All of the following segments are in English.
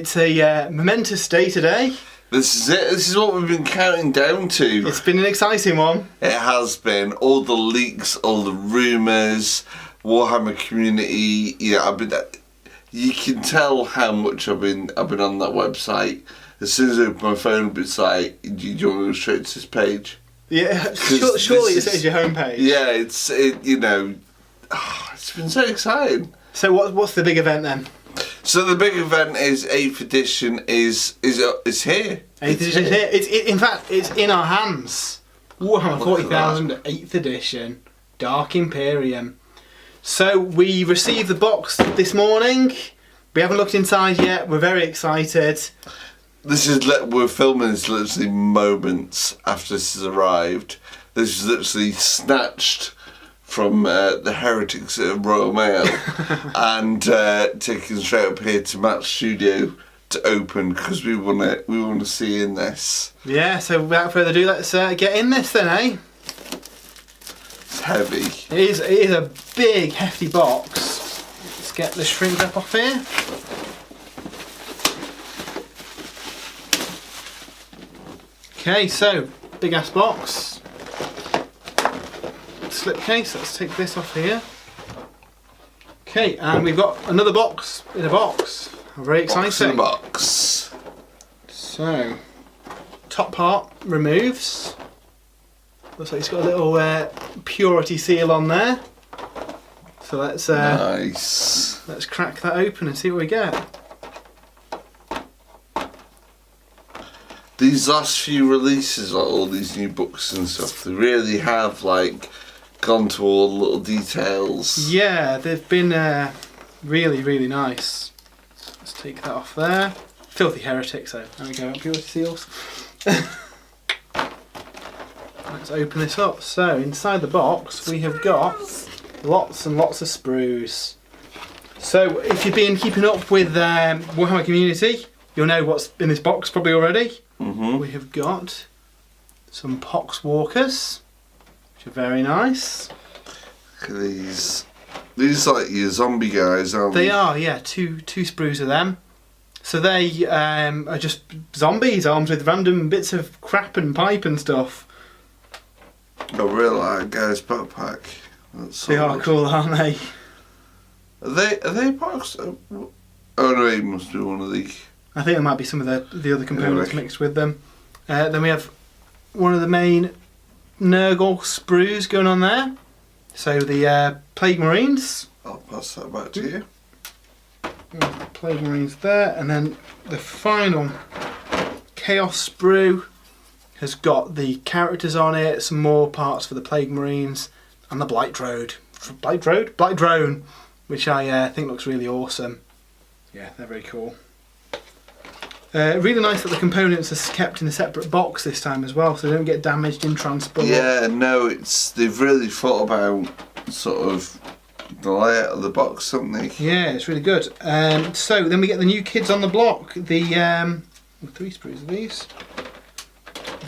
it's a momentous day today. This is it. This is what we've been counting down to. It's been an exciting one. It has been. All the leaks, all the rumours, Warhammer community. Yeah, you can tell how much I've been on that website. As soon as I open my phone, it's like, do you want to go straight to this page? Yeah, surely it says your homepage. Yeah, it's been so exciting. So what's the big event then? So the big event is 8th edition is here. 8th edition is here. In fact, it's in our hands. Warhammer 40,000 8th edition, Dark Imperium. So we received the box this morning. We haven't looked inside yet. We're very excited. We're filming this literally moments after this has arrived. This is literally snatched from the heretics at Royal Mail and taken straight up here to Matt's studio to open because we want to see in this. Yeah. So without further ado, let's get in this then, eh? It's heavy. It is a big, hefty box. Let's get the shrink wrap off here. Okay, so big ass box, slipcase. Let's take this off here. Okay, and we've got another box in a box. Very exciting. Box. So, top part removes. Looks like it's got a little purity seal on there. So let's nice. Let's crack that open and see what we get. These last few releases, like all these new books and stuff, they really have gone to all the little details. Yeah, they've been really, really nice. Let's take that off there. Filthy heretic, so there we go, purity seals. Let's open this up. So inside the box we have got lots and lots of sprues. So if you've been keeping up with Warhammer community, you'll know what's in this box probably already. Mm-hmm. We have got some pox walkers, which are very nice. Look at these. These are like your zombie guys, aren't they? They are, yeah. Two sprues of them. So they are just zombies armed with random bits of crap and pipe and stuff. I really like guy's backpack. They are cool, aren't they? Are they pox? Oh no, it must be one of these. I think there might be some of the other components mixed with them. Then we have one of the main Nurgle sprues going on there. So the Plague Marines. I'll pass that back to you. Plague Marines there, and then the final Chaos sprue has got the characters on it, some more parts for the Plague Marines, and the Blight Drone, which I think looks really awesome. Yeah, they're very cool. Really nice that the components are kept in a separate box this time as well, so they don't get damaged in transport. Yeah, no, they've really thought about sort of the layout of the box, haven't they? Yeah, it's really good. So then we get the new kids on the block. The 3 sprues of these.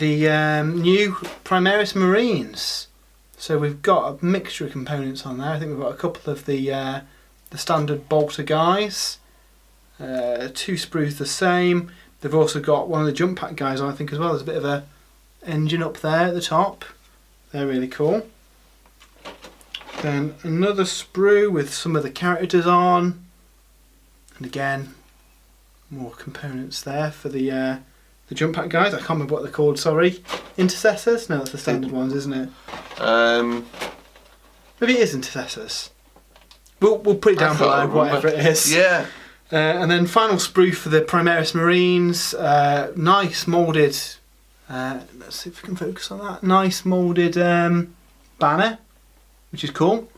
The new Primaris Marines. So we've got a mixture of components on there. I think we've got a couple of the standard bolter guys. 2 sprues the same. They've also got one of the jump pack guys on, I think, as well. There's a bit of a engine up there at the top. They're really cool. Then another sprue with some of the characters on, and again more components there for the jump pack guys. I can't remember what they're called. Sorry, intercessors. No, that's the standard ones, isn't it? Maybe it is intercessors. We'll put it down below, whatever it is. Yeah. And then final sprue for the Primaris Marines. Nice moulded. Let's see if we can focus on that. Nice moulded banner, which is cool.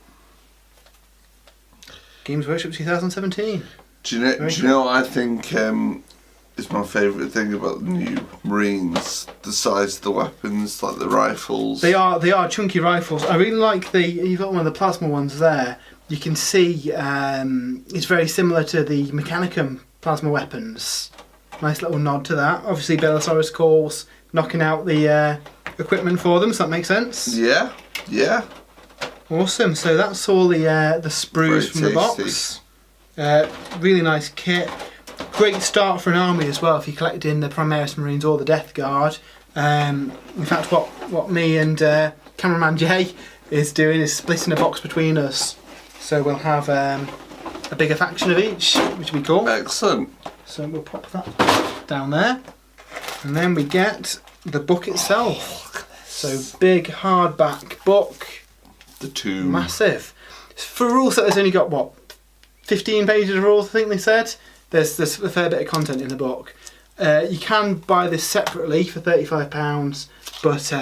Games Workshop 2017. Do you know what I think is my favourite thing about the new Marines? The size of the weapons, like the rifles. They are chunky rifles. I really like you've got one of the plasma ones there. You can see it's very similar to the Mechanicum plasma weapons. Nice little nod to that. Obviously Belisarius calls knocking out the equipment for them, so that makes sense. Yeah, yeah. Awesome. So that's all the sprues from the box. Really nice kit. Great start for an army as well if you collect in the Primaris Marines or the Death Guard. In fact, what me and cameraman Jay is doing is splitting a box between us, so we'll have a bigger faction of each, which will be cool. Excellent. So we'll pop that down there, and then we get the book itself. So big hardback book. The two. Massive. For rules set, there's only got what, 15 pages of rules, I think they said. There's a fair bit of content in the book. You can buy this separately for £35, but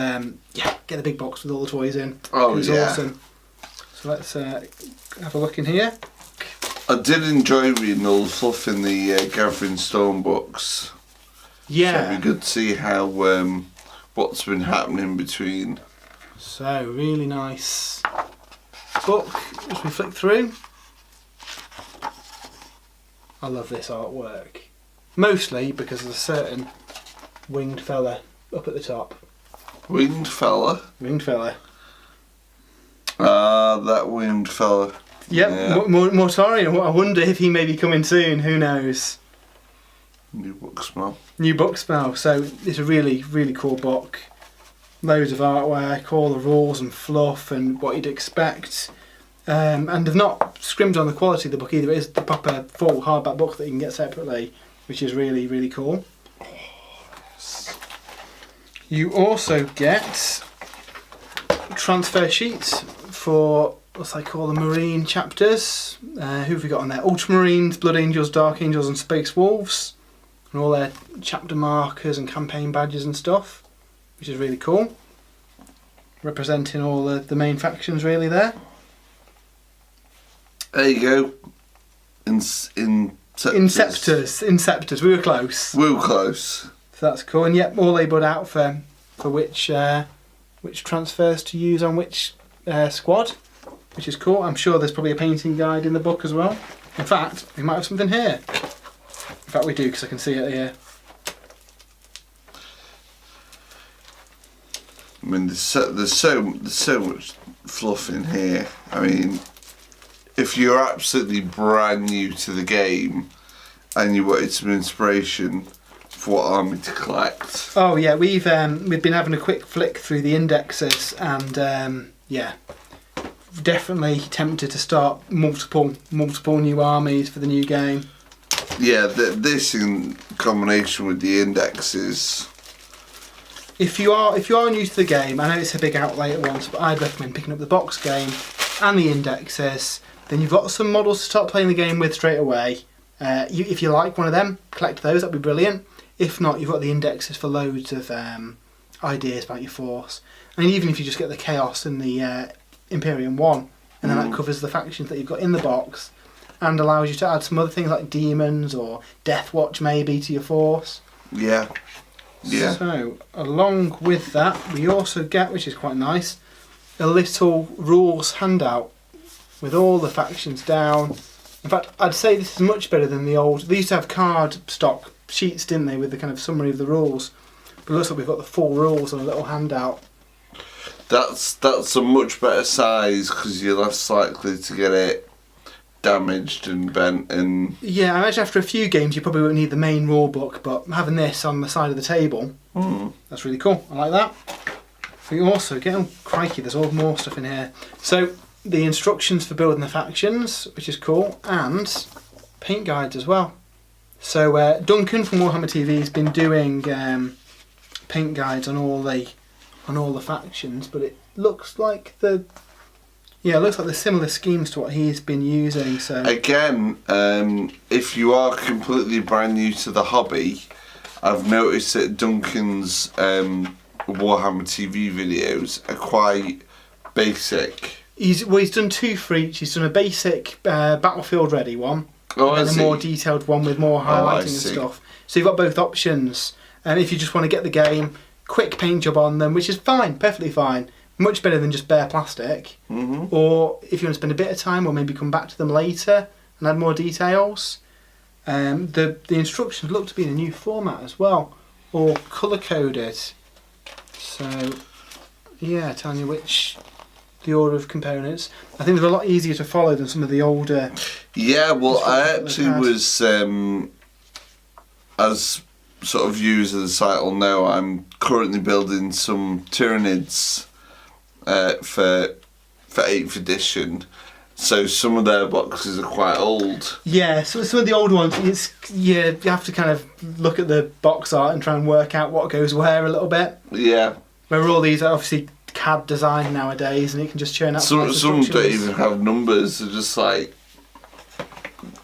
yeah, get the big box with all the toys in. Oh, it's yeah. Awesome. So let's have a look in here. I did enjoy reading all the stuff in the Gathering Stone books. Yeah. So it'd be good to see how what's been happening between. So really nice book as we flick through. I love this artwork. Mostly because there's a certain winged fella up at the top. Winged fella? Winged fella. That winged fella. Yep, Yeah. Mortarion. I wonder if he may be coming soon, who knows. New book smell. New book spell, so it's a really, really cool book. Loads of artwork, all the rules and fluff and what you'd expect. And they've not scrimped on the quality of the book either. It is the proper full hardback book that you can get separately, which is really, really cool. You also get transfer sheets for what I call the Marine chapters. Who have we got on there? Ultramarines, Blood Angels, Dark Angels and Space Wolves. And all their chapter markers and campaign badges and stuff, which is really cool. Representing all the main factions really there. There you go. Inceptors. Inceptors. We were close. We were close. So that's cool. And yep, all labelled out for which transfers to use on which squad, which is cool. I'm sure there's probably a painting guide in the book as well. In fact, we might have something here. In fact, we do because I can see it here. I mean, there's so much fluff in here. I mean, if you're absolutely brand new to the game and you wanted some inspiration for what army to collect. Oh yeah, we've been having a quick flick through the indexes and yeah, definitely tempted to start multiple new armies for the new game. Yeah, this in combination with the indexes. If you are new to the game, I know it's a big outlay at once, but I'd recommend picking up the box game and the indexes. Then you've got some models to start playing the game with straight away. If you like one of them, collect those, that'd be brilliant. If not, you've got the indexes for loads of ideas about your force. And even if you just get the Chaos and the Imperium 1, and then that covers the factions that you've got in the box, and allows you to add some other things like demons or Death Watch maybe to your force. Yeah. Yeah. So, along with that, we also get, which is quite nice, a little rules handout with all the factions down. In fact, I'd say this is much better than the old. They used to have card stock sheets, didn't they, with the kind of summary of the rules. But it looks like we've got the full rules on a little handout. That's a much better size because you're less likely to get it damaged and bent and... Yeah, I imagine after a few games you probably won't need the main rule book, but having this on the side of the table, that's really cool. I like that. We also get, oh crikey, there's all more stuff in here. So, the instructions for building the factions, which is cool, and paint guides as well. So Duncan from Warhammer TV has been doing paint guides on all the factions, but it looks like they're similar schemes to what he's been using. So again, if you are completely brand new to the hobby, I've noticed that Duncan's Warhammer TV videos are quite basic. He's done two for each. He's done a basic battlefield ready one, and then a more detailed one with more highlighting and stuff. So you've got both options. And if you just want to get the game, quick paint job on them, which is fine, perfectly fine. Much better than just bare plastic. Or if you want to spend a bit of time, or maybe come back to them later and add more details. The instructions look to be in a new format as well, or colour coded. So yeah, telling you the order of components. I think they're a lot easier to follow than some of the older. Yeah, well, I actually was as sort of viewers of the site will know, I'm currently building some Tyranids for 8th edition. So some of their boxes are quite old. Yeah, so some of the old ones, you have to kind of look at the box art and try and work out what goes where a little bit. Yeah. Where all these are obviously CAD design nowadays, and it can just churn out. Some don't even have numbers. They're just like,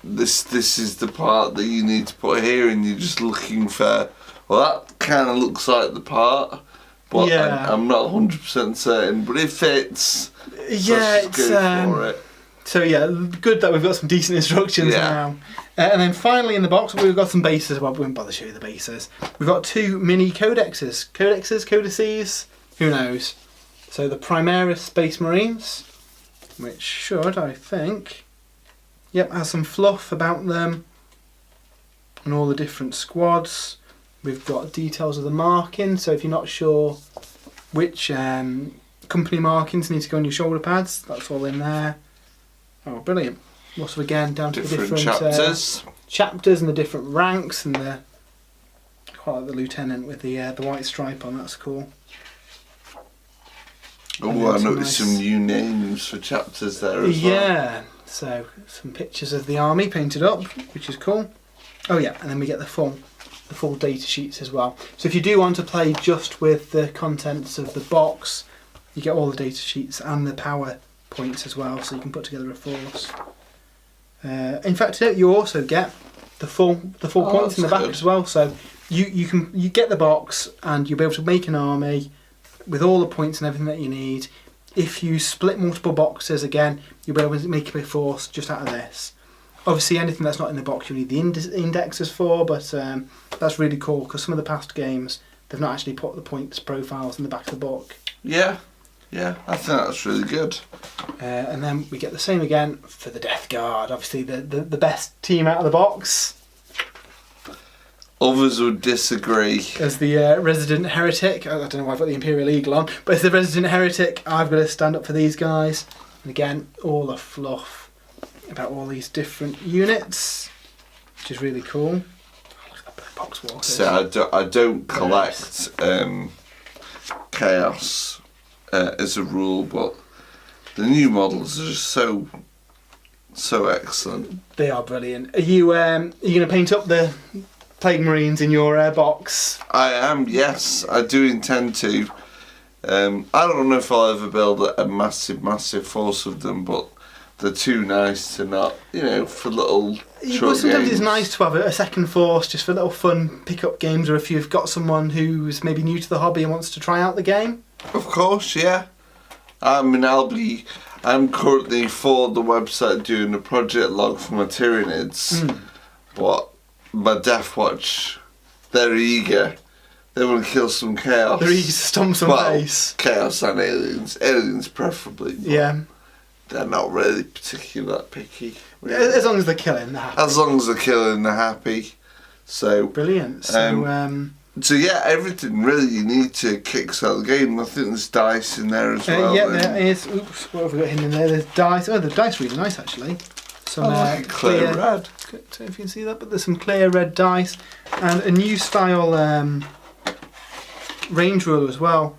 this is the part that you need to put here, and you're just looking for. Well, that kind of looks like the part, but yeah. I'm not 100% certain. But it fits. Yeah, so just go for it. So yeah, good that we've got some decent instructions now. And then finally in the box we've got some bases. Well, we won't bother to show you the bases. We've got 2 mini codices. Codices, who knows? So the Primaris Space Marines, which should, I think, has some fluff about them and all the different squads. We've got details of the marking, so if you're not sure which company markings need to go on your shoulder pads, that's all in there. Oh, brilliant. Also, again, down to the different chapters and the different ranks, and the quite like the lieutenant with the white stripe on. That's cool. Oh, I noticed some new names for chapters there as well. Yeah, so some pictures of the army painted up, which is cool. Oh yeah, and then we get the full data sheets as well. So if you do want to play just with the contents of the box, you get all the data sheets and the power points as well, so you can put together a force. In fact, you also get the full points in the back as well. So you get the box and you'll be able to make an army with all the points and everything that you need. If you split multiple boxes again, you'll be able to make a force just out of this. Obviously, anything that's not in the box you need the indexes for, but that's really cool because some of the past games they've not actually put the points profiles in the back of the book. Yeah. Yeah, I think that's really good. And then we get the same again for the Death Guard. Obviously, the best team out of the box. Others would disagree. As the resident heretic, I don't know why I've got the Imperial Eagle on, but as the resident heretic, I've got to stand up for these guys. And again, all the fluff about all these different units, which is really cool. Oh, look at the box walkers. So I don't collect Chaos as a rule, but the new models are just so excellent. They are brilliant. Are you going to paint up the Plague Marines in your box? I am, yes. I do intend to. I don't know if I'll ever build a massive force of them, but they're too nice to not, for little short sometimes games. It's nice to have a second force just for little fun pick-up games, or if you've got someone who's maybe new to the hobby and wants to try out the game. Of course, yeah. I mean, I'm currently for the website doing a project log for my Tyranids, but my Death Watch, they're eager. They want to kill some chaos. They're eager to stomp some face. Chaos and aliens. Aliens preferably. Yeah. They're not really particularly that picky. Really. As long as they're killing, they're happy. As long as they're killing, they're happy. So brilliant. So yeah, everything really you need to kickstart the game. I think there's dice in there as well. Yeah, there is. Oops, what have we got in there? There's dice. Oh, the dice are really nice actually. Some clear red. I don't know if you can see that, but there's some clear red dice and a new style range ruler as well.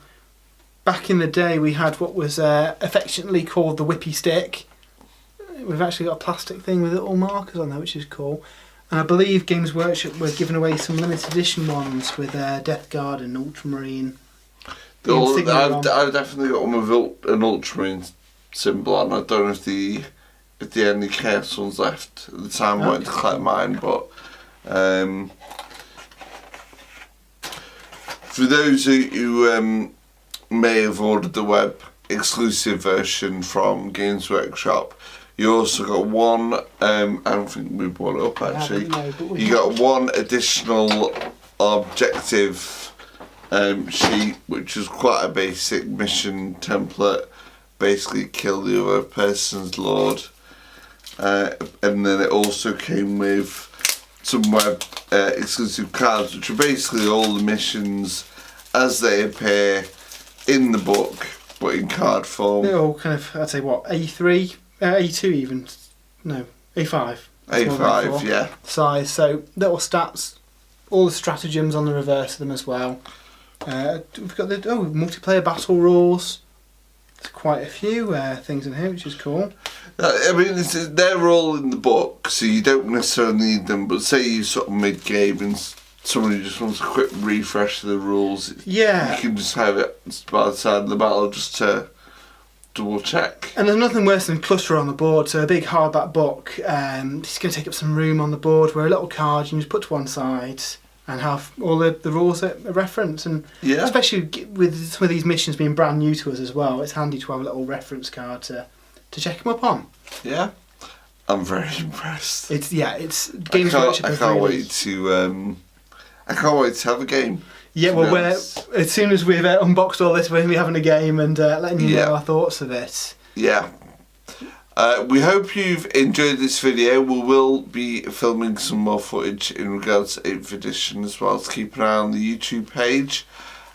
Back in the day, we had what was affectionately called the whippy stick. We've actually got a plastic thing with little markers on there, which is cool. And I believe Games Workshop were giving away some limited edition ones with Death Guard and Ultramarine. I've definitely got one with an Ultramarine symbol on. I don't know if the any Chaos ones left at the time. I went to collect mine, but for those who may have ordered the web exclusive version from Games Workshop, you also got one, I don't think we brought it up actually, you got one additional objective sheet, which was quite a basic mission template, basically kill the other person's lord, and then it also came with some web exclusive cards, which are basically all the missions as they appear in the book, but in card form. They're all kind of, I'd say what, A3? A2 even, no, A5. A5, yeah. Size, so little stats all the stratagems on the reverse of them as well. We've got the multiplayer battle rules. There's quite a few things in here, which is cool. I mean, they're all in the book, so you don't necessarily need them. But say you sort of mid-game and somebody just wants a quick refresh of the rules, yeah, you can just have it by the side of the battle just to double check. And there's nothing worse than clutter on the board. So a big hardback book, it's going to take up some room on the board, where a little card you can just put to one side and have all the rules at a reference. And yeah, especially with some of these missions being brand new to us as well, it's handy to have a little reference card to check them up on. Yeah, I'm very impressed. It's Games Workshop. I can't wait to have a game. Yeah, well, as soon as we've unboxed all this, we're going to be having a game and letting you know our thoughts of it. Yeah. We hope you've enjoyed this video. We will be filming some more footage in regards to 8th edition as well, so keep an eye on the YouTube page.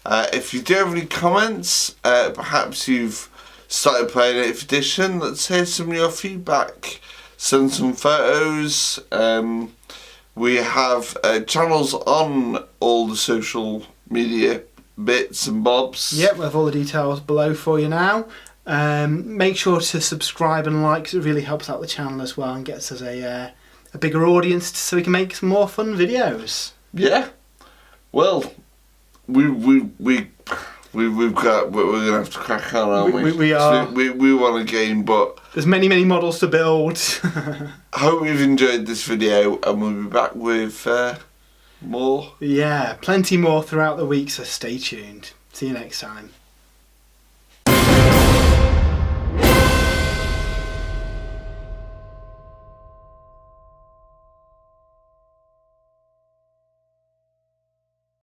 If you do have any comments, perhaps you've started playing 8th edition, let's hear some of your feedback. Send some photos. We have channels on all the social media bits and bobs. Yep, we have all the details below for you now. Make sure to subscribe and like, 'cause it really helps out the channel as well and gets us a bigger audience so we can make some more fun videos. Yeah. Well, we're gonna have to crack on, aren't we? We are. So we want a game, but there's many models to build. I hope you've enjoyed this video, and we'll be back with more. Yeah, plenty more throughout the week, so stay tuned. See you next time.